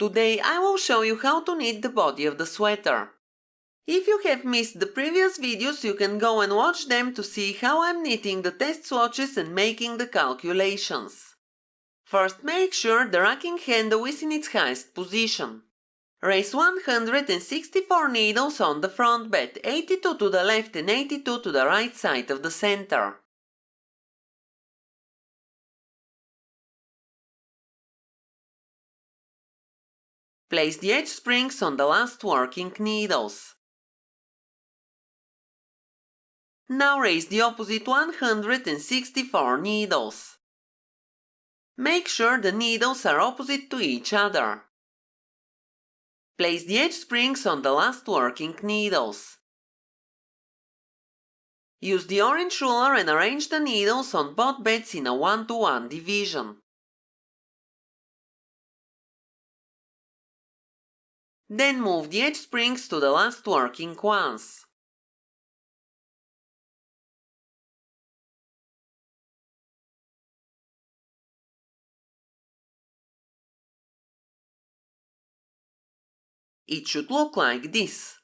Today I will show you how to knit the body of the sweater. If you have missed the previous videos, you can go and watch them to see how I'm knitting the test swatches and making the calculations. First, make sure the racking handle is in its highest position. Raise 164 needles on the front bed, 82 to the left and 82 to the right side of the center. Place the edge springs on the last working needles. Now raise the opposite 164 needles. Make sure the needles are opposite to each other. Place the edge springs on the last working needles. Use the orange ruler and arrange the needles on both beds in a 1-to-1 division. Then move the edge springs to the last working ones. It should look like this.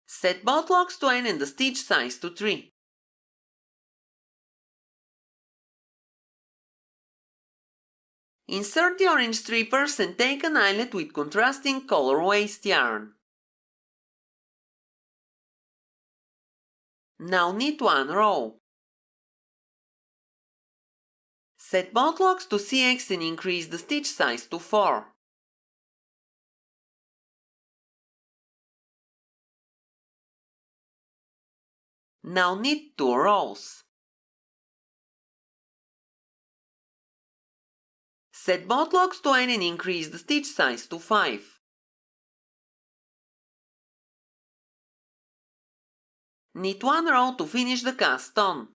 Set both locks to N and the stitch size to 3. Insert the orange strippers and take an eyelet with contrasting color waste yarn. Now knit one row. Set both locks to CX and increase the stitch size to 4. Now knit 2 rows. Set both locks to N and increase the stitch size to 5. Knit 1 row to finish the cast on.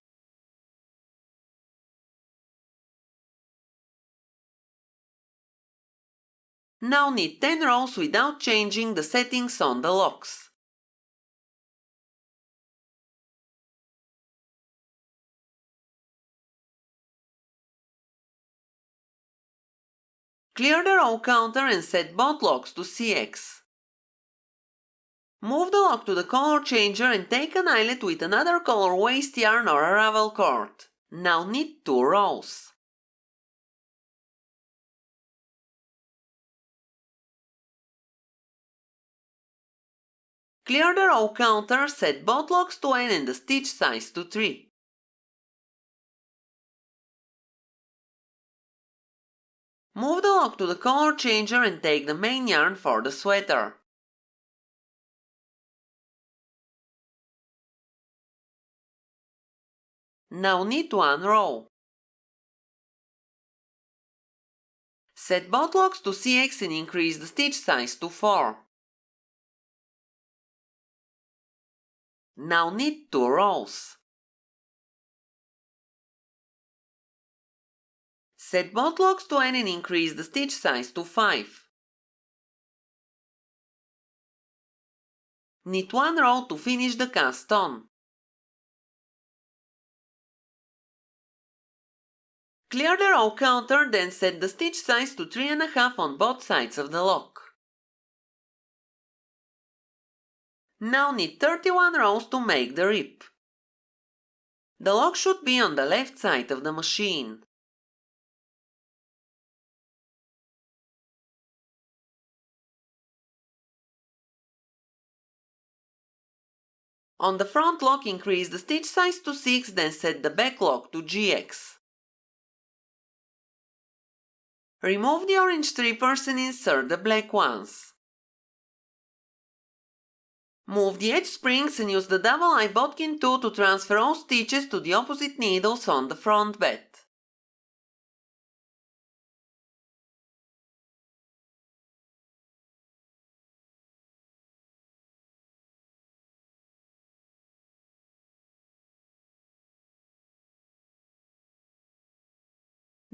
Now knit 10 rows without changing the settings on the locks. Clear the row counter and set both locks to CX. Move the lock to the color changer and take an eyelet with another color waste yarn or a ravel cord. Now knit 2 rows. Clear the row counter, set both locks to N and the stitch size to 3. Move the lock to the color changer and take the main yarn for the sweater. Now knit 1 row. Set both locks to CX and increase the stitch size to 4. Now knit 2 rows. Set both locks to N and increase the stitch size to 5. Knit 1 row to finish the cast on. Clear the row counter, then set the stitch size to 3.5 on both sides of the lock. Now knit 31 rows to make the rip. The lock should be on the left side of the machine. On the front lock, increase the stitch size to 6, then set the back lock to GX. Remove the orange strippers and insert the black ones. Move the edge springs and use the double-eye bodkin tool to transfer all stitches to the opposite needles on the front bed.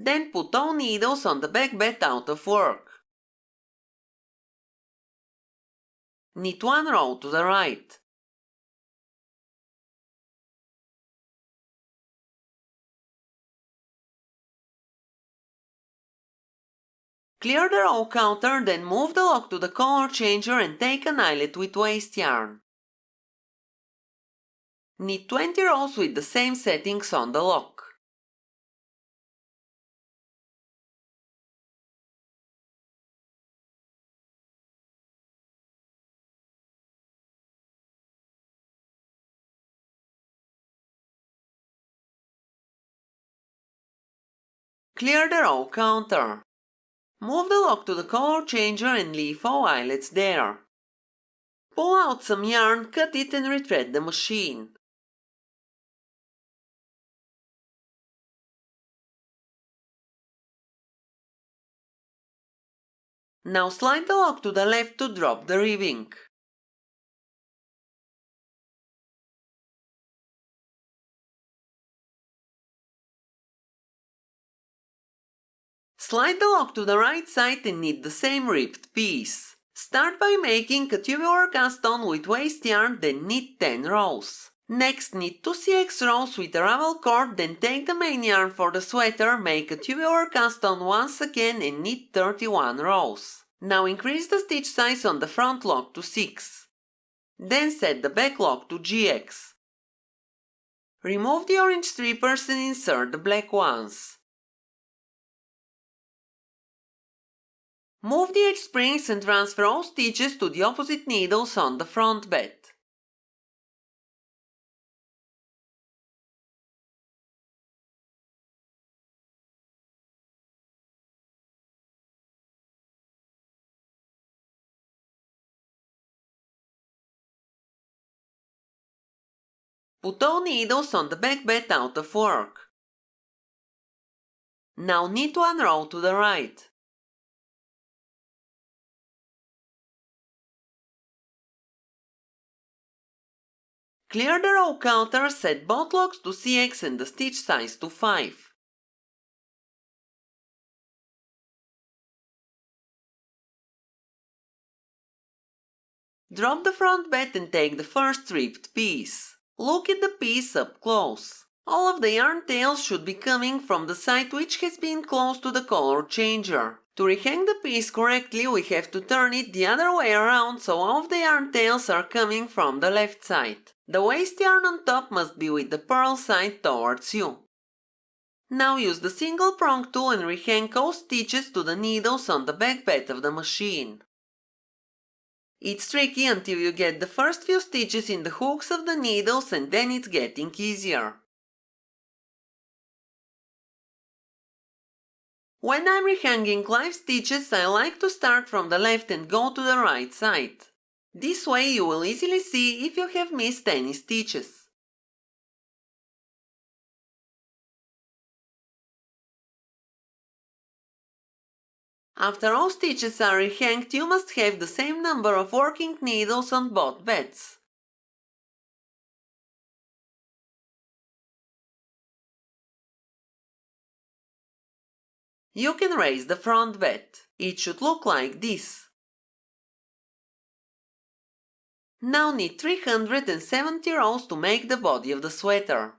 Then put all needles on the back bed out of work. Knit 1 row to the right. Clear the row counter, then move the lock to the color changer and take an eyelet with waste yarn. Knit 20 rows with the same settings on the lock. Clear the row counter. Move the lock to the color changer and leave all eyelets there. Pull out some yarn, cut it and retread the machine. Now slide the lock to the left to drop the ribbing. Slide the lock to the right side and knit the same ribbed piece. Start by making a tubular cast on with waste yarn, then knit 10 rows. Next, knit 2 CX rows with a ravel cord, then take the main yarn for the sweater, make a tubular cast on once again and knit 31 rows. Now increase the stitch size on the front lock to 6. Then set the back lock to GX. Remove the orange strippers and insert the black ones. Move the edge springs and transfer all stitches to the opposite needles on the front bed. Put all needles on the back bed out of work. Now knit 1 row to the right. Clear the row counter, set both locks to CX and the stitch size to 5. Drop the front bed and take the first ribbed piece. Look at the piece up close. All of the yarn tails should be coming from the side which has been close to the color changer. To rehang the piece correctly, we have to turn it the other way around so all of the yarn tails are coming from the left side. The waste yarn on top must be with the purl side towards you. Now use the single prong tool and rehang all stitches to the needles on the back bed of the machine. It's tricky until you get the first few stitches in the hooks of the needles and then it's getting easier. When I'm rehanging live stitches, I like to start from the left and go to the right side. This way you will easily see if you have missed any stitches. After all stitches are rehanged, you must have the same number of working needles on both beds. You can raise the front bed. It should look like this. Now knit 370 rows to make the body of the sweater.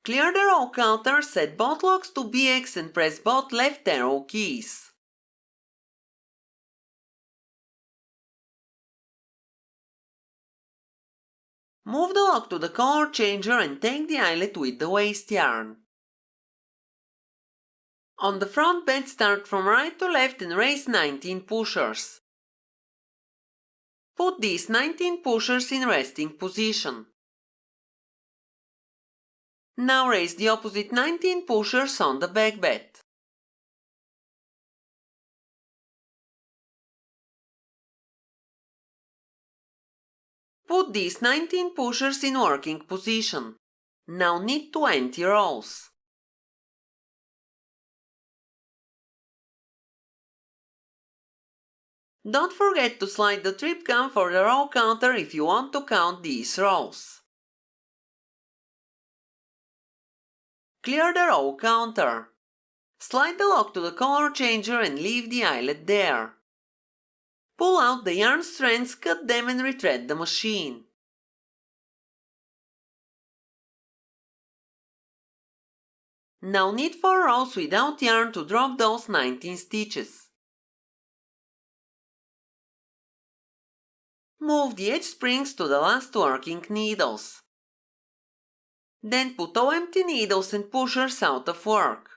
Clear the row counter, set both locks to BX and press both left arrow keys. Move the lock to the color changer and take the eyelet with the waste yarn. On the front bed, start from right to left and raise 19 pushers. Put these 19 pushers in resting position. Now raise the opposite 19 pushers on the back bed. Put these 19 pushers in working position. Now knit 20 rows. Don't forget to slide the trip cam for the row counter if you want to count these rows. Clear the row counter. Slide the lock to the color changer and leave the eyelet there. Pull out the yarn strands, cut them and retread the machine. Now knit 4 rows without yarn to drop those 19 stitches. Move the edge springs to the last working needles. Then put all empty needles and pushers out of work.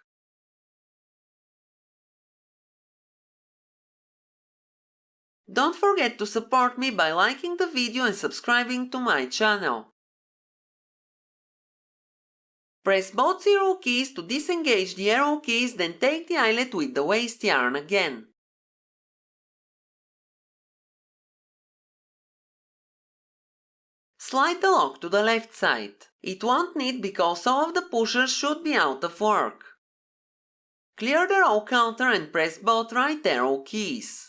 Don't forget to support me by liking the video and subscribing to my channel. Press both zero keys to disengage the arrow keys, then take the eyelet with the waste yarn again. Slide the lock to the left side. It won't knit because all of the pushers should be out of work. Clear the row counter and press both right arrow keys.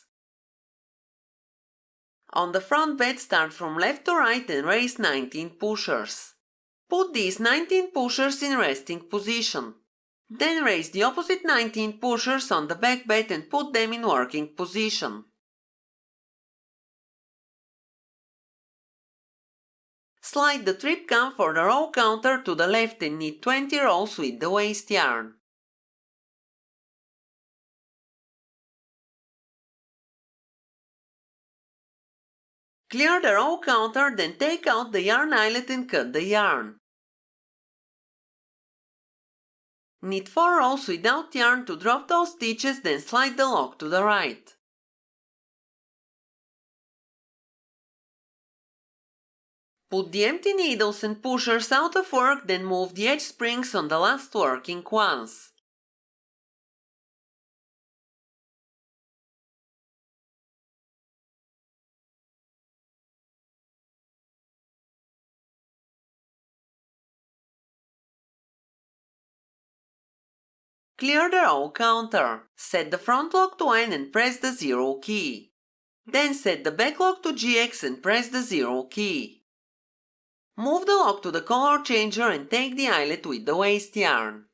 On the front bed, start from left to right and raise 19 pushers. Put these 19 pushers in resting position. Then raise the opposite 19 pushers on the back bed and put them in working position. Slide the trip cam for the row counter to the left and knit 20 rows with the waste yarn. Clear the row counter, then take out the yarn eyelet and cut the yarn. Knit 4 rows without yarn to drop those stitches, then slide the lock to the right. Put the empty needles and pushers out of work, then move the edge springs on the last working ones. Clear the row counter. Set the front lock to N and press the 0 key. Then set the back lock to GX and press the 0 key. Move the lock to the color changer and take the eyelet with the waste yarn.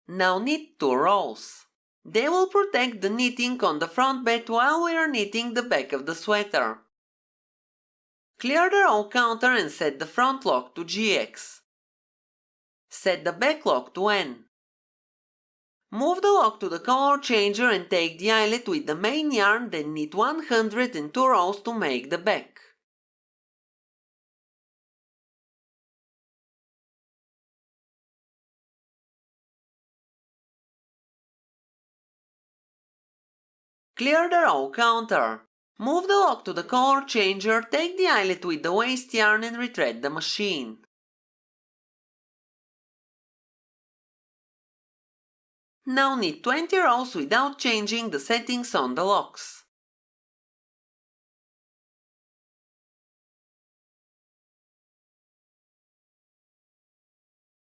Now knit 2 rows. They will protect the knitting on the front bed while we are knitting the back of the sweater. Clear the row counter and set the front lock to GX. Set the back lock to N. Move the lock to the color changer and take the eyelet with the main yarn, then knit 102 rows to make the back. Clear the row counter. Move the lock to the color changer, take the eyelet with the waste yarn and retread the machine. Now knit 20 rows without changing the settings on the locks.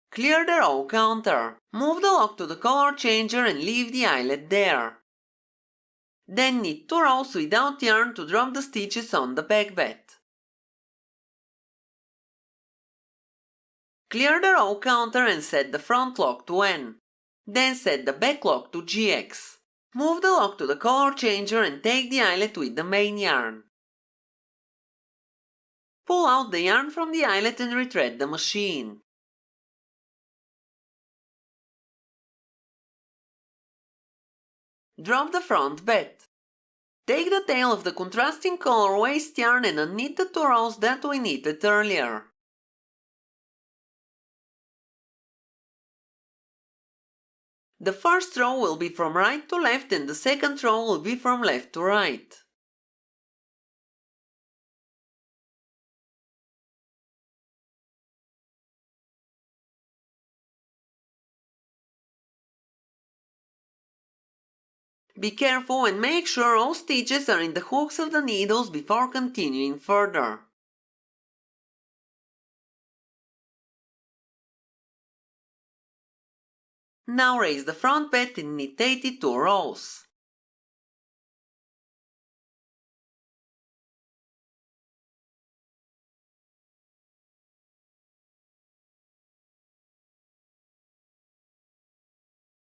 Clear the row counter. Move the lock to the color changer and leave the eyelet there. Then knit 2 rows without yarn to drop the stitches on the back bed. Clear the row counter and set the front lock to N. Then set the back lock to GX. Move the lock to the color changer and take the eyelet with the main yarn. Pull out the yarn from the eyelet and retread the machine. Drop the front bed. Take the tail of the contrasting color waste yarn and unknit the 2 rows that we knitted earlier. The first row will be from right to left and the second row will be from left to right. Be careful and make sure all stitches are in the hooks of the needles before continuing further. Now raise the front bed and knit 82 rows.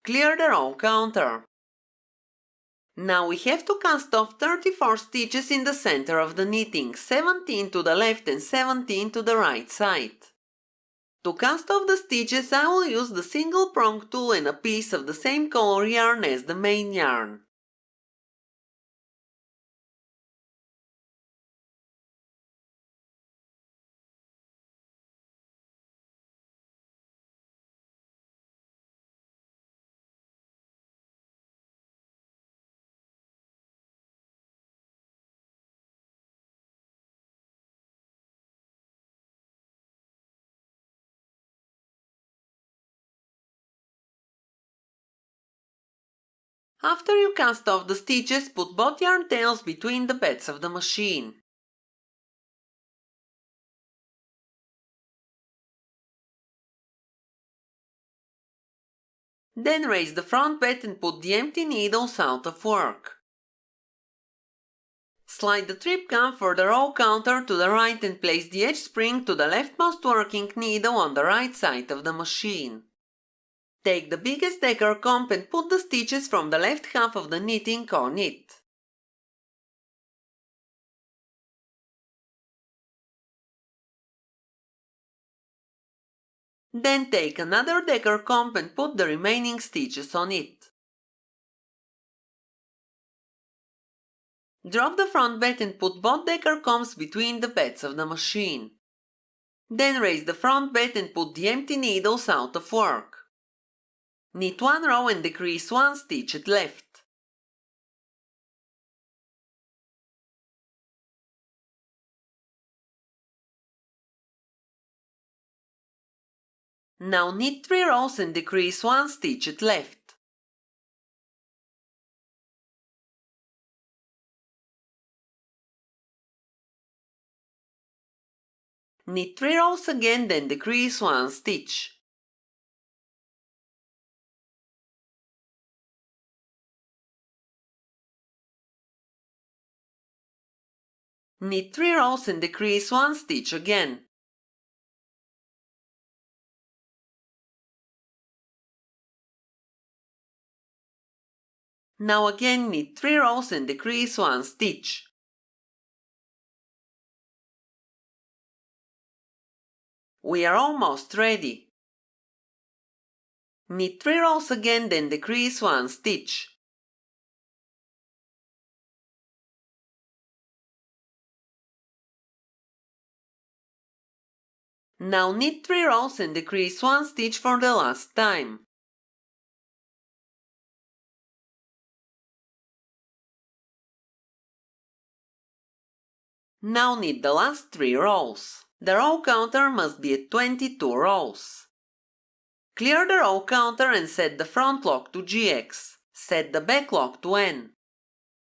Clear the row counter. Now we have to cast off 34 stitches in the center of the knitting, 17 to the left and 17 to the right side. To cast off the stitches, I will use the single prong tool and a piece of the same color yarn as the main yarn. After you cast off the stitches, put both yarn tails between the beds of the machine. Then raise the front bed and put the empty needles out of work. Slide the trip cam for the row counter to the right and place the edge spring to the leftmost working needle on the right side of the machine. Take the biggest decker comb and put the stitches from the left half of the knitting on it. Then take another decker comb and put the remaining stitches on it. Drop the front bed and put both decker combs between the beds of the machine. Then raise the front bed and put the empty needles out of work. Knit one row and decrease one stitch at left. Now knit 3 rows and decrease one stitch at left. Knit 3 rows again, then decrease one stitch. Knit 3 rows and decrease one stitch again. Now again knit 3 rows and decrease one stitch. We are almost ready. Knit 3 rows again, then decrease one stitch. Now knit 3 rows and decrease one stitch for the last time. Now knit the last 3 rows. The row counter must be at 22 rows. Clear the row counter and set the front lock to GX. Set the back lock to N.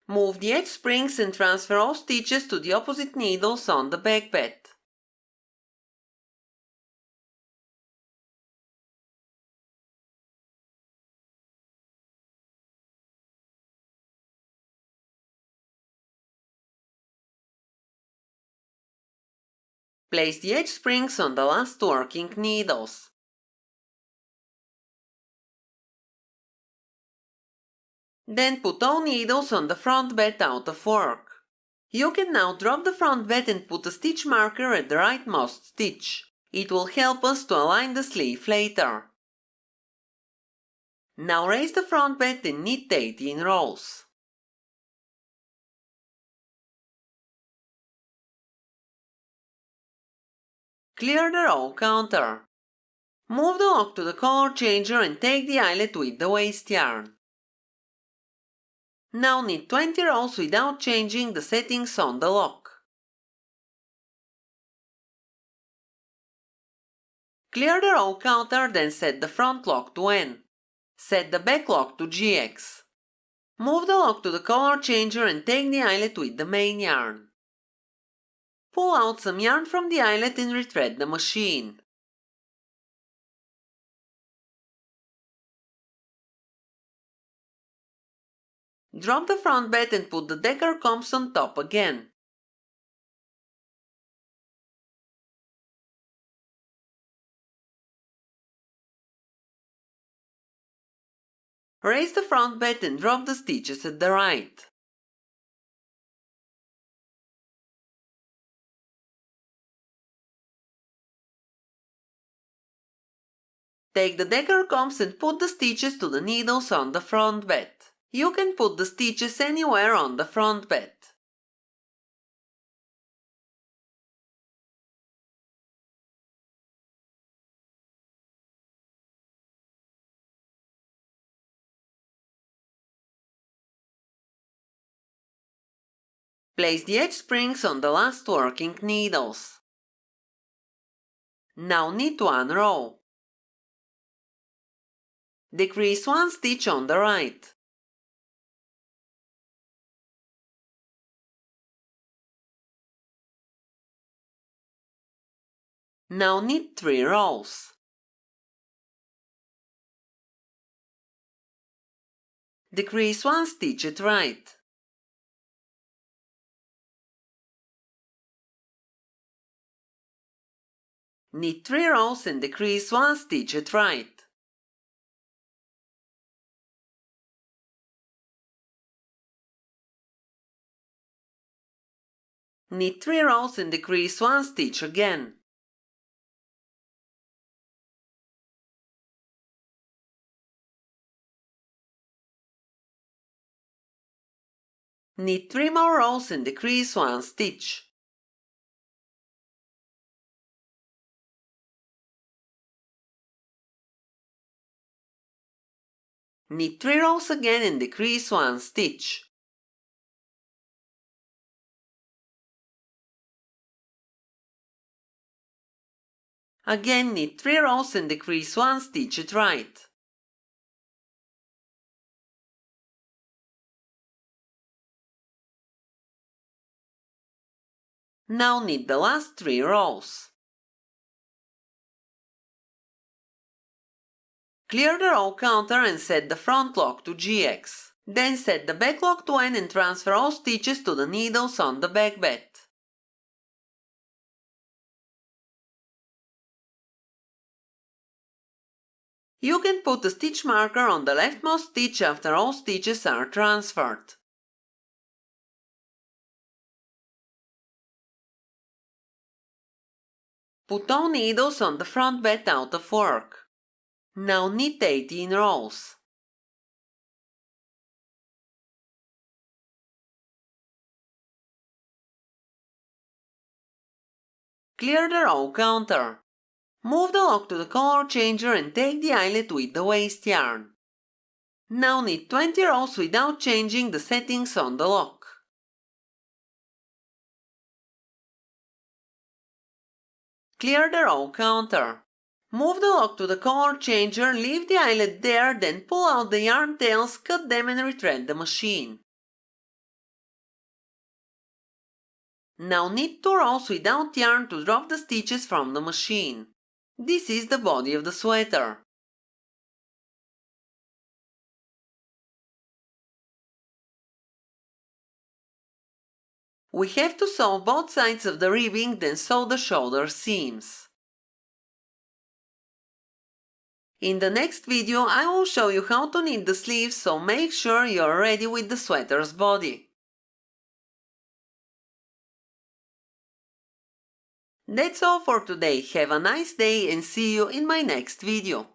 Move the edge springs and transfer all stitches to the opposite needles on the back bed. Place the edge springs on the last working needles. Then put all needles on the front bed out of work. You can now drop the front bed and put a stitch marker at the rightmost stitch. It will help us to align the sleeve later. Now raise the front bed and knit 18 rows. Clear the row counter. Move the lock to the color changer and take the eyelet with the waste yarn. Now knit 20 rows without changing the settings on the lock. Clear the row counter, then set the front lock to N. Set the back lock to GX. Move the lock to the color changer and take the eyelet with the main yarn. Pull out some yarn from the eyelet and retread the machine. Drop the front bed and put the decker combs on top again. Raise the front bed and drop the stitches at the right. Take the decker combs and put the stitches to the needles on the front bed. You can put the stitches anywhere on the front bed. Place the edge springs on the last working needles. Now knit one row. Decrease one stitch on the right. Now knit 3 rows. Decrease one stitch at right. Knit 3 rows and decrease one stitch at right. Knit 3 rows and decrease one stitch again. Knit 3 more rows and decrease one stitch. Knit 3 rows again and decrease one stitch. Again knit 3 rows and decrease one stitch at right. Now knit the last 3 rows. Clear the row counter and set the front lock to GX. Then set the back lock to N and transfer all stitches to the needles on the back bed. You can put a stitch marker on the leftmost stitch after all stitches are transferred. Put all needles on the front bed out of work. Now knit 18 rows. Clear the row counter. Move the lock to the color changer and take the eyelet with the waste yarn. Now knit 20 rows without changing the settings on the lock. Clear the row counter. Move the lock to the color changer, leave the eyelet there, then pull out the yarn tails, cut them and retread the machine. Now knit 2 rows without yarn to drop the stitches from the machine. This is the body of the sweater. We have to sew both sides of the ribbing, then sew the shoulder seams. In the next video I will show you how to knit the sleeves, so make sure you are ready with the sweater's body. That's all for today. Have a nice day and see you in my next video.